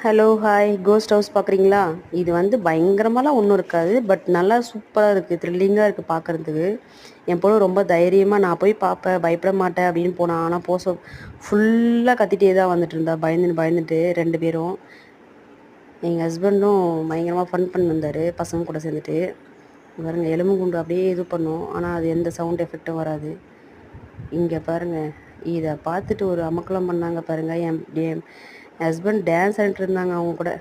Hello hi cost house பார்க்குறீங்களா? இது வந்து பயங்கரமாலாம் ஒன்றும் இருக்காது. பட் நல்லா சூப்பராக இருக்குது, த்ரில்லிங்காக இருக்குது பார்க்குறதுக்கு. என் பொண்ணு ரொம்ப தைரியமாக நான் போய் பார்ப்பேன், பயப்பட மாட்டேன் அப்படின்னு போனா. ஆனால் ஃபுல்லாக கத்திட்டே தான் வந்துட்டு இருந்தா, பயந்துட்டு 2 பேரும். எங்கள் ஹஸ்பண்டும் பயங்கரமாக ஃபன் பண்ணி வந்தார் பசங்க கூட சேர்ந்துட்டு. பாருங்கள், எலும்பு குண்டு அப்படியே இது பண்ணும், ஆனால் அது எந்த சவுண்ட் எஃபெக்டும் வராது. இங்கே பாருங்கள், இதை பார்த்துட்டு ஒரு அமக்கலம் பண்ணாங்க பாருங்கள். என் ஹஸ்பண்ட் டான்ஸ் ஆடிட்டு இருந்தாங்க அவங்க கூட.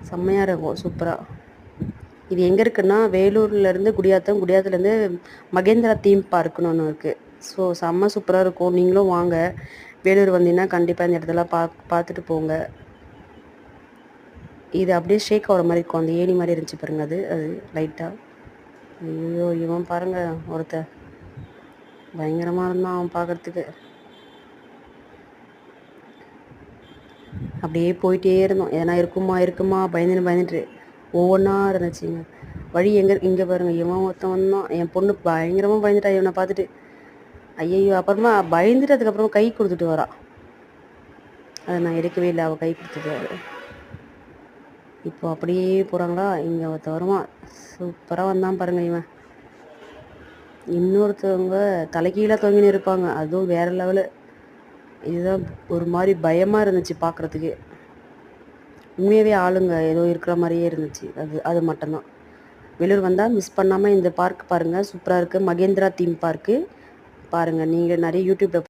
செம்மையாக இருக்கும், சூப்பராக. இது எங்கே இருக்குன்னா, வேலூர்லேருந்து குடியாத்துலேருந்து மகேந்திரா தீம் பார்க்குன்னு ஒன்று இருக்குது. ஸோ செம்ம சூப்பராக இருக்கும். நீங்களும் வாங்க, வேலூர் வந்தீங்கன்னா கண்டிப்பாக இந்த இடத்துல பார்த்துட்டு போங்க. இது அப்படியே ஷேக் ஆகிற மாதிரி இருக்கும், அந்த ஏணி மாதிரி இருந்துச்சு பாருங்க, அது லைட்டாக. ஐயோ, இவன் பாருங்கள், ஒருத்தர் பயங்கரமாக இருந்தான் அவன் பார்க்குறதுக்கு. அப்படியே போயிட்டே இருந்தோம், எதனா இருக்குமா பயந்துட்டு ஒவ்வொன்றா இருந்துச்சுங்க. வழி இங்கே பாருங்கள், இவன் ஒருத்தன் வந்தான். என் பொண்ணு பயங்கரமாக பயந்துட்டா இவனை பார்த்துட்டு. ஐயையோ, அப்புறமா பயந்துட்டு அதுக்கப்புறமா கை கொடுத்துட்டு வரா. அதை நான் எடுக்கவே இல்லை, அவள் கை கொடுத்துட்டு. இப்போ அப்படியே போகிறாங்களா, இங்கே ஒருத்த வருவான், சூப்பராக வந்தான் பாருங்கள் இவன். இன்னொருத்தவங்க தலைகீழாக தொங்கின்னு இருப்பாங்க, அதுவும் வேறு லெவலு. இதுதான் ஒரு மாதிரி பயமாக இருந்துச்சு பார்க்குறதுக்கு. உண்மையாகவே ஆளுங்க ஏதோ இருக்கிற மாதிரியே இருந்துச்சு. அது மட்டும்தான். வேலூர் வந்தால் மிஸ் பண்ணாமல் இந்த பார்க் பாருங்கள், சூப்பராக இருக்குது. மகேந்திரா தீம் பார்க்கு பாருங்கள். நீங்கள் நிறைய யூடியூப்பில்